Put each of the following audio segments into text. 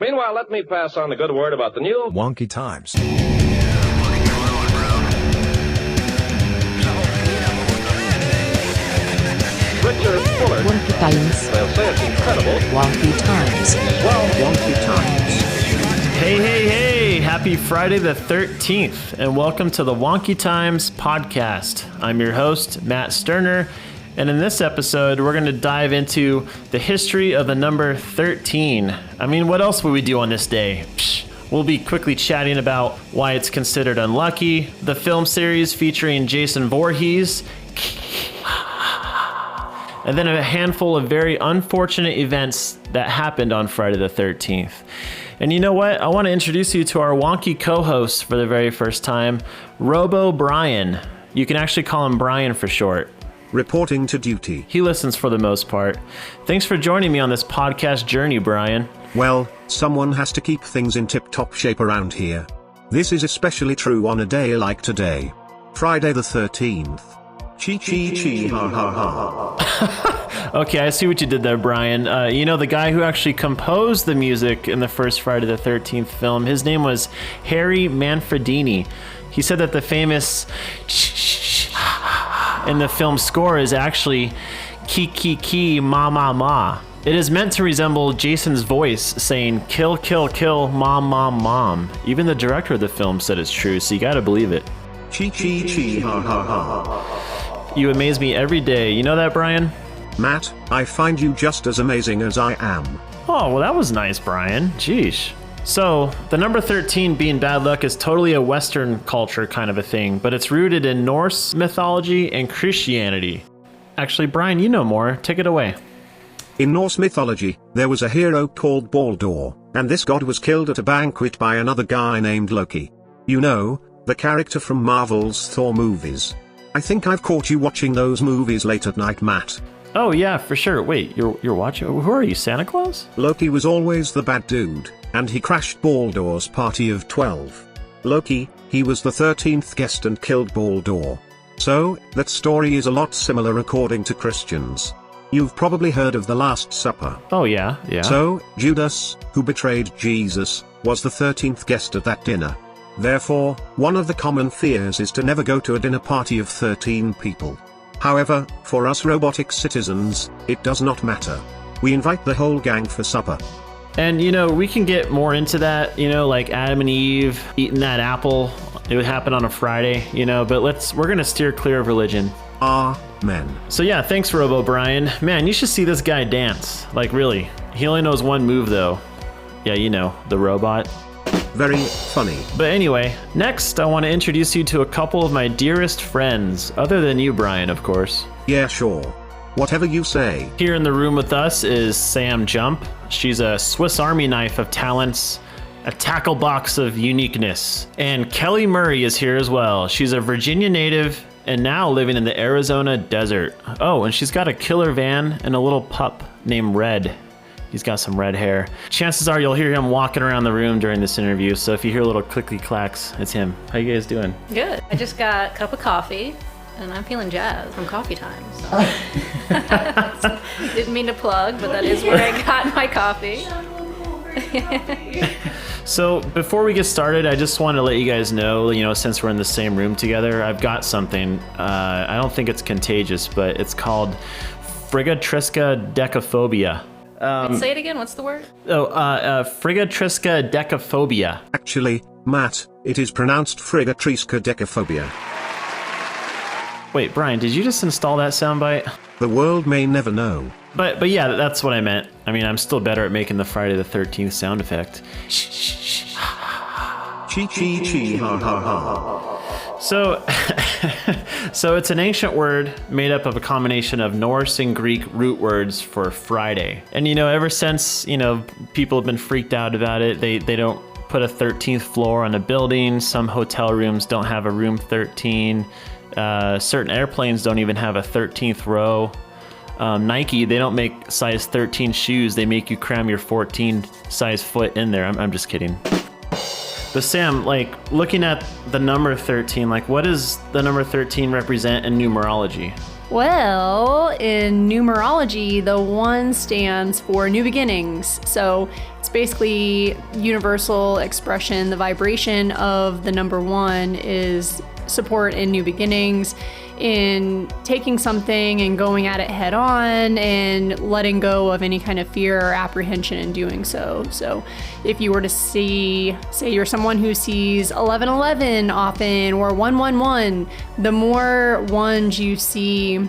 Meanwhile, let me pass on the good word about the new Wonky Times. Richard Fuller. Wonky Times. They'll say it's incredible. Wonky Times. Well, Wonky Times. Hey, hey, hey! Happy Friday the 13th, and welcome to the Wonky Times podcast. I'm your host, Matt Sterner, and in this episode, we're going to dive into the history of the number 13. I mean, what else would we do on this day? We'll be quickly chatting about why it's considered unlucky, the film series featuring Jason Voorhees, and then a handful of very unfortunate events that happened on Friday the 13th. And you know what? I want to introduce you to our wonky co-host for the very first time, RoboBrian. You can actually call him Brian for short. Reporting to duty. He listens for the most part. Thanks for joining me on this podcast journey, Brian. Well, someone has to keep things in tip-top shape around here. This is especially true on a day like today. Friday the 13th. Chi ha ha ha. Okay, I see what you did there, Brian. You know, the guy who actually composed the music in the first Friday the 13th film, his name was Harry Manfredini. He said that the famous in the film score is actually ki ki ki ma ma ma. It is meant to resemble Jason's voice saying kill kill kill mom mom mom. Even the director of the film said it's true, so you gotta believe it. Chi ha ha ha. You amaze me every day. You know that, Brian? Matt, I find you just as amazing as I am. Oh, well, that was nice, Brian. Jeesh. So, the number 13 being bad luck is totally a Western culture kind of a thing, but it's rooted in Norse mythology and Christianity. Actually, Brian, you know more. Take it away. In Norse mythology, there was a hero called Baldur, and this god was killed at a banquet by another guy named Loki. You know, the character from Marvel's Thor movies. I think I've caught you watching those movies late at night, Matt. Oh yeah, for sure. Wait, you're watching? Who are you, Santa Claus? Loki was always the bad dude, and he crashed Baldur's party of 12. Loki, he was the 13th guest and killed Baldur. So, that story is a lot similar according to Christians. You've probably heard of the Last Supper. Oh yeah. So, Judas, who betrayed Jesus, was the 13th guest at that dinner. Therefore, one of the common fears is to never go to a dinner party of 13 people. However, for us robotic citizens, it does not matter. We invite the whole gang for supper. And you know, we can get more into that, you know, like Adam and Eve eating that apple. It would happen on a Friday, you know, but we're gonna steer clear of religion. Amen. So yeah, thanks Robo Brian. Man, you should see this guy dance. Like really. He only knows one move though. Yeah, you know, the robot. Very funny. But anyway, next I want to introduce you to a couple of my dearest friends, other than you, Brian, of course. Yeah, sure. Whatever you say. Here in the room with us is Sam Jump. She's a Swiss Army knife of talents, a tackle box of uniqueness. And Kelly Murray is here as well. She's a Virginia native and now living in the Arizona desert. Oh, and she's got a killer van and a little pup named Red. He's got some red hair. Chances are you'll hear him walking around the room during this interview, so if you hear little clicky clacks, it's him. How you guys doing? Good. I just got a cup of coffee, and I'm feeling jazzed from coffee time. So. Didn't mean to plug, but that is where I got my coffee. So before we get started, I just want to let you guys know, you know, since we're in the same room together, I've got something. I don't think it's contagious, but it's called Frigatrisca decaphobia. Say it again, what's the word? Frigatrisca decaphobia. Actually, Matt, it is pronounced Frigatrisca decaphobia. Wait, Brian, did you just install that soundbite? The world may never know. But yeah, that's what I meant. I mean, I'm still better at making the Friday the 13th sound effect. Chi ha ha ha. So it's an ancient word made up of a combination of Norse and Greek root words for Friday. And you know, ever since, you know, people have been freaked out about it, they don't put a 13th floor on a building. Some hotel rooms don't have a room 13. Certain airplanes don't even have a 13th row. Nike, they don't make size 13 shoes. They make you cram your 14 size foot in there. I'm just kidding. But Sam, like, looking at the number 13, like, what does the number 13 represent in numerology? Well, in numerology, the 1 stands for new beginnings. So it's basically universal expression. The vibration of the number 1 is support in new beginnings, in taking something and going at it head on and letting go of any kind of fear or apprehension in doing so. So if you were to say you're someone who sees 1111 often or 111, the more ones you see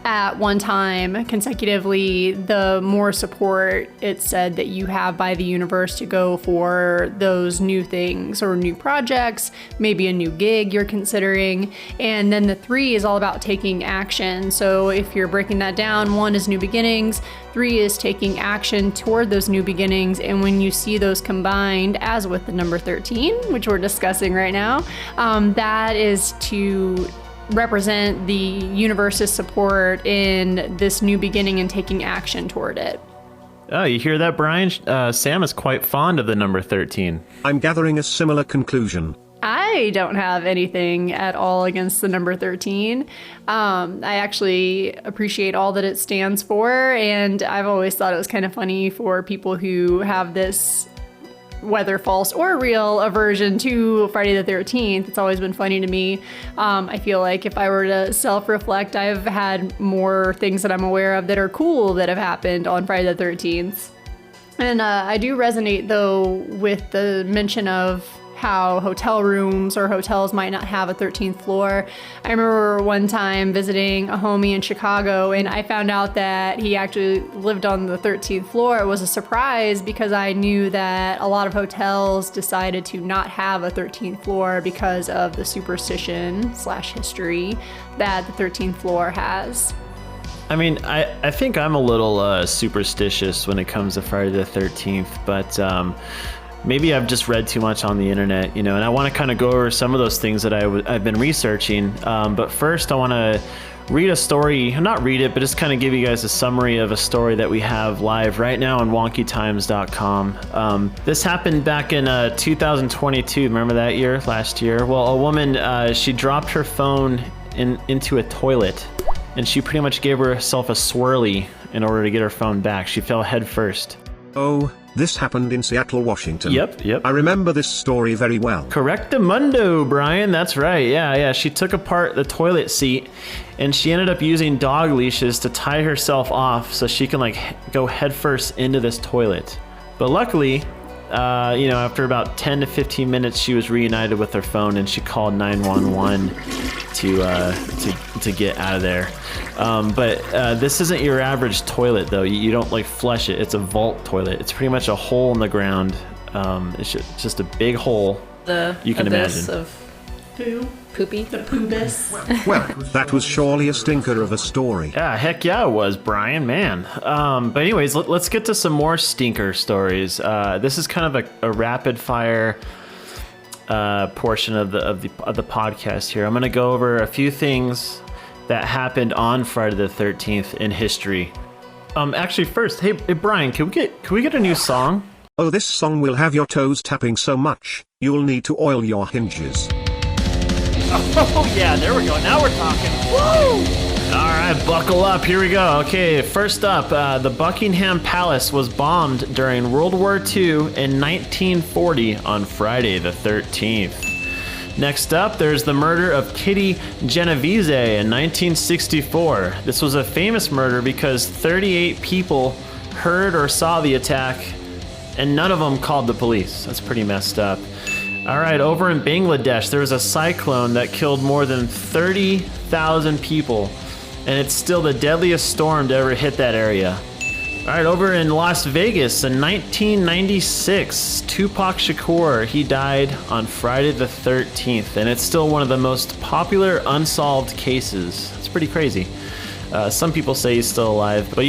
at one time consecutively, the more support it's said that you have by the universe to go for those new things or new projects, maybe a new gig you're considering. And then the 3 is all about taking action. So if you're breaking that down, 1 is new beginnings, 3 is taking action toward those new beginnings. And when you see those combined, as with the number 13, which we're discussing right now, that is to represent the universe's support in this new beginning and taking action toward it. Oh, you hear that, Brian? Sam is quite fond of the number 13. I'm gathering a similar conclusion. I don't have anything at all against the number 13. I actually appreciate all that it stands for, and I've always thought it was kind of funny for people who have this, whether false or real, aversion to Friday the 13th. It's always been funny to me. I feel like if I were to self-reflect, I've had more things that I'm aware of that are cool that have happened on Friday the 13th. And I do resonate, though, with the mention of how hotel rooms or hotels might not have a 13th floor. I remember one time visiting a homie in Chicago, and I found out that he actually lived on the 13th floor. It was a surprise because I knew that a lot of hotels decided to not have a 13th floor because of the superstition/history that the 13th floor has. I mean, I think I'm a little superstitious when it comes to Friday the 13th, but maybe I've just read too much on the internet, and I want to kind of go over some of those things that I've been researching. But first, I want to read a story, not read it, but just kind of give you guys a summary of a story that we have live right now on wonkytimes.com. This happened back in 2022. Remember that year, last year? Well, a woman, she dropped her phone into a toilet, and she pretty much gave herself a swirly in order to get her phone back. She fell head first. Oh, this happened in Seattle, Washington. Yep. I remember this story very well. Correctamundo, Brian. That's right. Yeah. She took apart the toilet seat, and she ended up using dog leashes to tie herself off so she can go headfirst into this toilet. But luckily, after about 10 to 15 minutes, she was reunited with her phone, and she called 911 to get out of there. But this isn't your average toilet, though. You don't flush it. It's a vault toilet. It's pretty much a hole in the ground. It's just a big hole. You can imagine. Of poopy. The poobis. Well, that was surely a stinker of a story. Yeah, heck yeah, it was, Brian, man. But anyways, let's get to some more stinker stories. This is kind of a rapid fire portion of the podcast here. I'm going to go over a few things that happened on Friday the 13th in history. Actually, first, hey Brian, can we get a new song? Oh, this song will have your toes tapping so much, you'll need to oil your hinges. Oh yeah, there we go. Now we're talking. Woo! All right, buckle up. Here we go. Okay, first up, the Buckingham Palace was bombed during World War II in 1940 on Friday the 13th. Next up, there's the murder of Kitty Genovese in 1964. This was a famous murder because 38 people heard or saw the attack, and none of them called the police. That's pretty messed up. All right, over in Bangladesh, there was a cyclone that killed more than 30,000 people, and it's still the deadliest storm to ever hit that area. All right, over in Las Vegas in 1996, Tupac Shakur, he died on Friday the 13th, and it's still one of the most popular unsolved cases. It's pretty crazy. Some people say he's still alive, but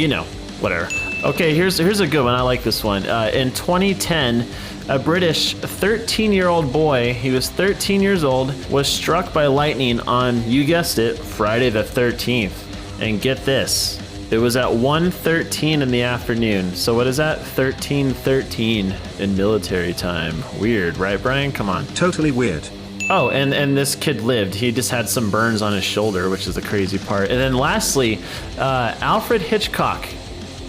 whatever. Okay, here's a good one. I like this one. In 2010, a British 13-year-old boy, he was 13 years old, was struck by lightning on, you guessed it, Friday the 13th. And get this, it was at 1:13 in the afternoon. So what is that? 13:13 in military time. Weird, right, Brian? Come on. Totally weird. Oh, and this kid lived. He just had some burns on his shoulder, which is the crazy part. And then lastly, Alfred Hitchcock.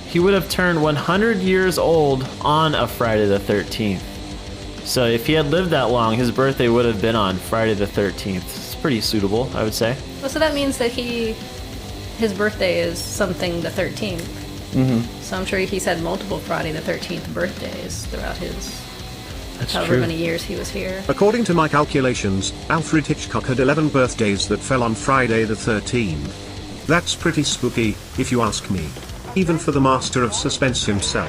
He would have turned 100 years old on a Friday the 13th. So if he had lived that long, his birthday would have been on Friday the 13th. It's pretty suitable, I would say. Well, so that means that his birthday is something the 13th. Mm-hmm. So I'm sure he's had multiple Friday the 13th birthdays throughout his That's however true. many years he was here. According to my calculations, Alfred Hitchcock had 11 birthdays that fell on Friday the 13th. That's pretty spooky, if you ask me. Even for the master of suspense himself.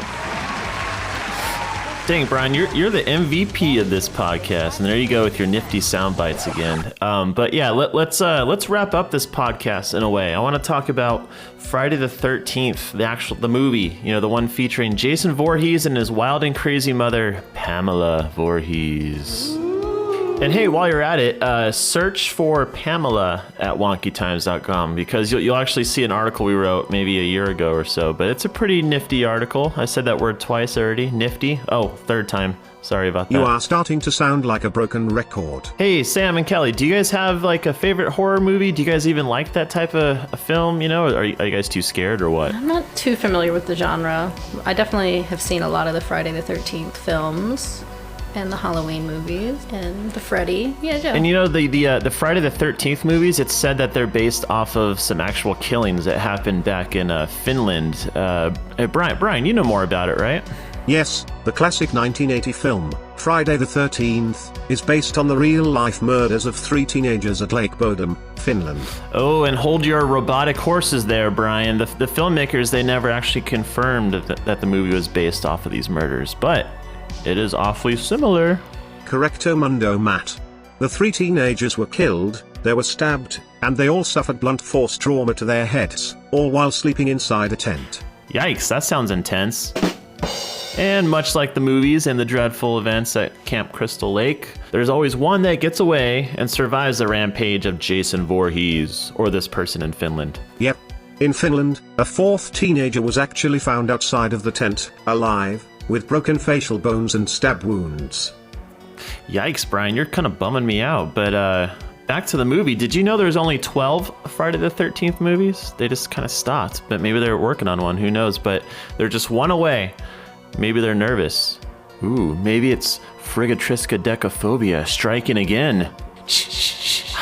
Dang, Brian, you're the MVP of this podcast, and there you go with your nifty sound bites again. But yeah, let's wrap up this podcast in a way. I want to talk about Friday the 13th, the movie, the one featuring Jason Voorhees and his wild and crazy mother, Pamela Voorhees. And hey, while you're at it, search for Pamela at wonkytimes.com because you'll actually see an article we wrote maybe a year ago or so, but it's a pretty nifty article. I said that word twice already. Nifty? Oh, third time. Sorry about that. You are starting to sound like a broken record. Hey, Sam and Kelly, do you guys have like a favorite horror movie? Do you guys even like that type of a film? Are you guys too scared or what? I'm not too familiar with the genre. I definitely have seen a lot of the Friday the 13th films. And the Halloween movies, and the Freddy. Yeah, Joe. And the Friday the 13th movies, it's said that they're based off of some actual killings that happened back in Finland. Brian, you know more about it, right? Yes, the classic 1980 film, Friday the 13th, is based on the real-life murders of 3 teenagers at Lake Bodom, Finland. Oh, and hold your robotic horses there, Brian. The filmmakers, they never actually confirmed that the movie was based off of these murders, but it is awfully similar. Correcto mundo, Matt. The 3 teenagers were killed, they were stabbed, and they all suffered blunt force trauma to their heads, all while sleeping inside a tent. Yikes, that sounds intense. And much like the movies and the dreadful events at Camp Crystal Lake, there's always one that gets away and survives the rampage of Jason Voorhees, or this person in Finland. Yep. In Finland, a 4th teenager was actually found outside of the tent, alive, with broken facial bones and stab wounds. Yikes, Brian, you're kind of bumming me out. But back to the movie. Did you know there's only 12 Friday the 13th movies? They just kind of stopped, but maybe they're working on one. Who knows? But they're just one away. Maybe they're nervous. Ooh, maybe it's frigatriskaidekaphobia striking again. Chi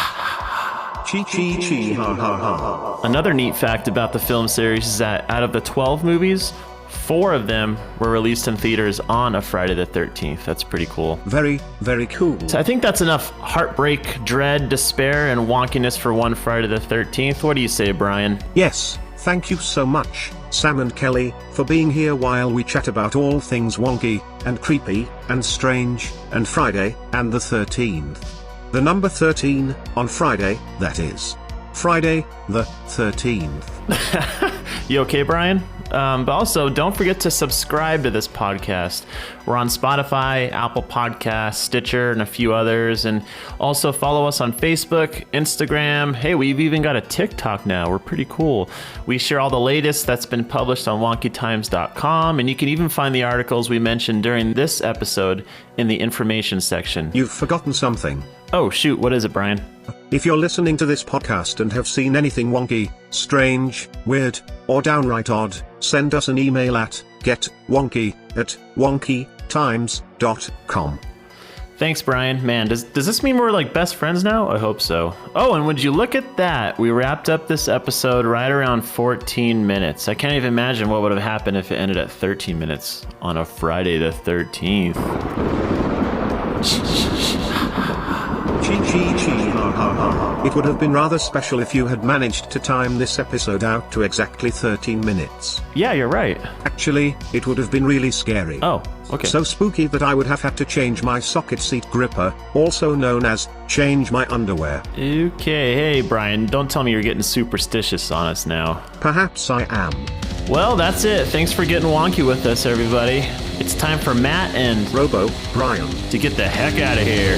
chi chi ha ha ha. Another neat fact about the film series is that out of the 12 movies, 4 of them were released in theaters on a Friday the 13th. That's pretty cool. Very, very cool. So I think that's enough heartbreak, dread, despair, and wonkiness for one Friday the 13th. What do you say, Brian? Yes, thank you so much, Sam and Kelly, for being here while we chat about all things wonky, and creepy, and strange, and Friday, and the 13th. The number 13, on Friday, that is. Friday, the 13th. You okay, Brian? But also, don't forget to subscribe to this podcast. We're on Spotify, Apple Podcasts, Stitcher, and a few others. And also follow us on Facebook, Instagram. Hey, we've even got a TikTok now. We're pretty cool. We share all the latest that's been published on wonkytimes.com. And you can even find the articles we mentioned during this episode in the information section. You've forgotten something. Oh, shoot. What is it, Brian? If you're listening to this podcast and have seen anything wonky, strange, weird, or downright odd, send us an email at getwonky@wonkytimes.com. Thanks, Brian. Man, does this mean we're like best friends now? I hope so. Oh, and would you look at that? We wrapped up this episode right around 14 minutes. I can't even imagine what would have happened if it ended at 13 minutes on a Friday the 13th. Chi chi chi ha ha ha. It would have been rather special if you had managed to time this episode out to exactly 13 minutes. Yeah, you're right. Actually, it would have been really scary. Oh, okay. So spooky that I would have had to change my socket seat gripper, also known as change my underwear. Okay, hey, Brian, don't tell me you're getting superstitious on us now. Perhaps I am. Well, that's it. Thanks for getting wonky with us, everybody. It's time for Matt and RoboBrian to get the heck out of here.